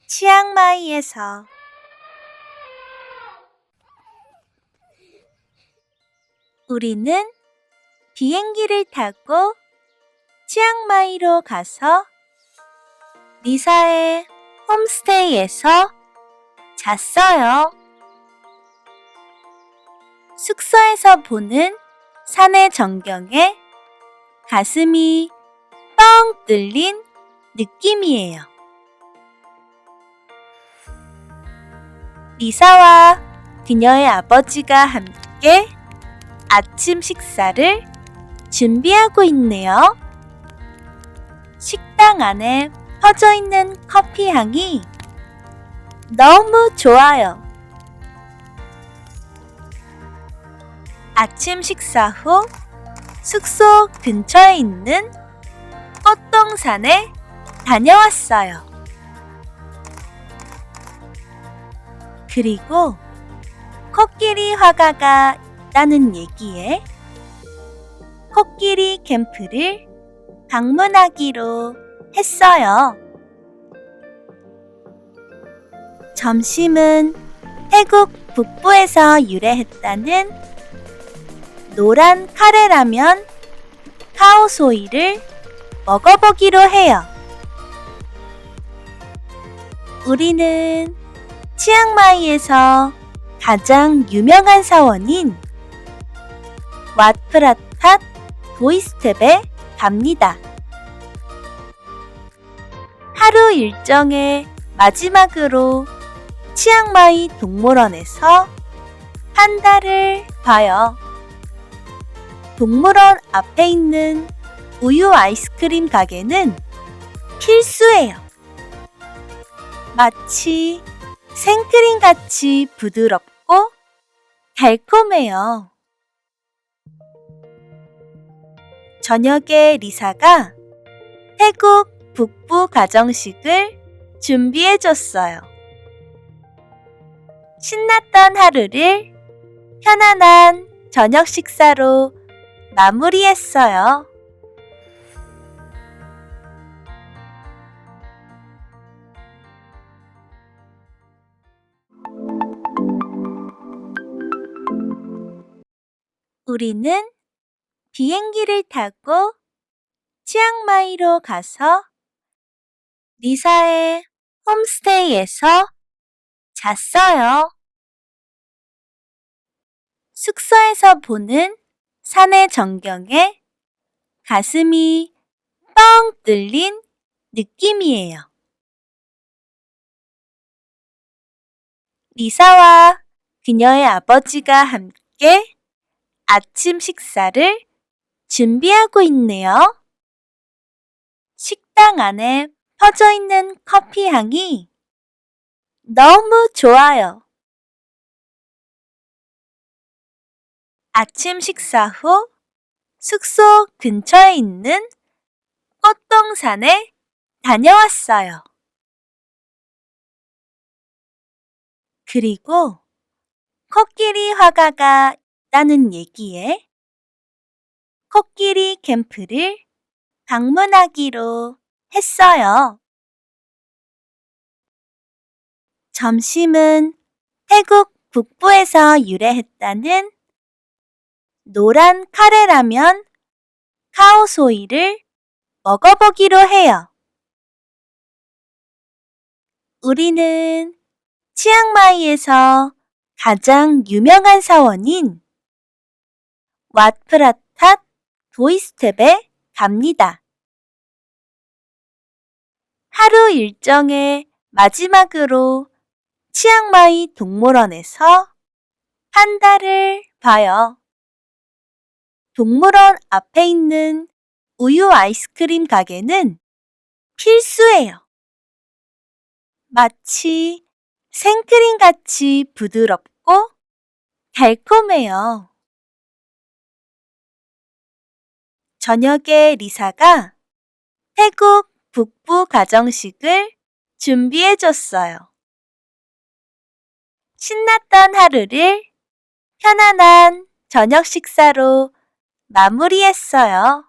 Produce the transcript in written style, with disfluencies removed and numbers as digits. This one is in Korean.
치앙마이에서 우리는 비행기를 타고 치앙마이로 가서 리사의 홈스테이에서 잤어요. 숙소에서 보는 산의 전경에 가슴이 뻥 뚫린 느낌이에요. 리사와 그녀의 아버지가 함께 아침 식사를 준비하고 있네요. 식당 안에 퍼져 있는 커피 향이 너무 좋아요. 아침 식사 후 숙소 근처에 있는 꽃동산에 다녀왔어요. 그리고 코끼리 화가가 있다는 얘기에 코끼리 캠프를 방문하기로 했어요. 점심은 태국 북부에서 유래했다는 노란 카레라면 카오소이를 먹어보기로 해요. 우리는 치앙마이에서 가장 유명한 사원인 왓프라탓 도이스텝에 갑니다. 하루 일정의 마지막으로 치앙마이 동물원에서 판다를 봐요. 동물원 앞에 있는 우유 아이스크림 가게는 필수예요. 마치 생크림같이 부드럽고 달콤해요. 저녁에 리사가 태국 북부 가정식을 준비해줬어요. 신났던 하루를 편안한 저녁 식사로 마무리했어요. 우리는 비행기를 타고 치앙마이로 가서 리사의 홈스테이에서 잤어요. 숙소에서 보는 산의 전경에 가슴이 뻥 뚫린 느낌이에요. 리사와 그녀의 아버지가 함께 아침 식사를 준비하고 있네요. 식당 안에 퍼져 있는 커피 향이 너무 좋아요. 아침 식사 후 숙소 근처에 있는 꽃동산에 다녀왔어요. 그리고 코끼리 화가가 있다는 얘기에 코끼리 캠프를 방문하기로 했어요. 점심은 태국 북부에서 유래했다는 노란 카레라면 카오소이를 먹어보기로 해요. 우리는 치앙마이에서 가장 유명한 사원인 왓프라탓 도이스텝에 갑니다. 하루 일정의 마지막으로 치앙마이 동물원에서 판다를 봐요. 동물원 앞에 있는 우유 아이스크림 가게는 필수예요. 마치 생크림같이 부드럽고 달콤해요. 저녁에 리사가 태국 북부 가정식을 준비해줬어요. 신났던 하루를 편안한 저녁 식사로 마무리했어요.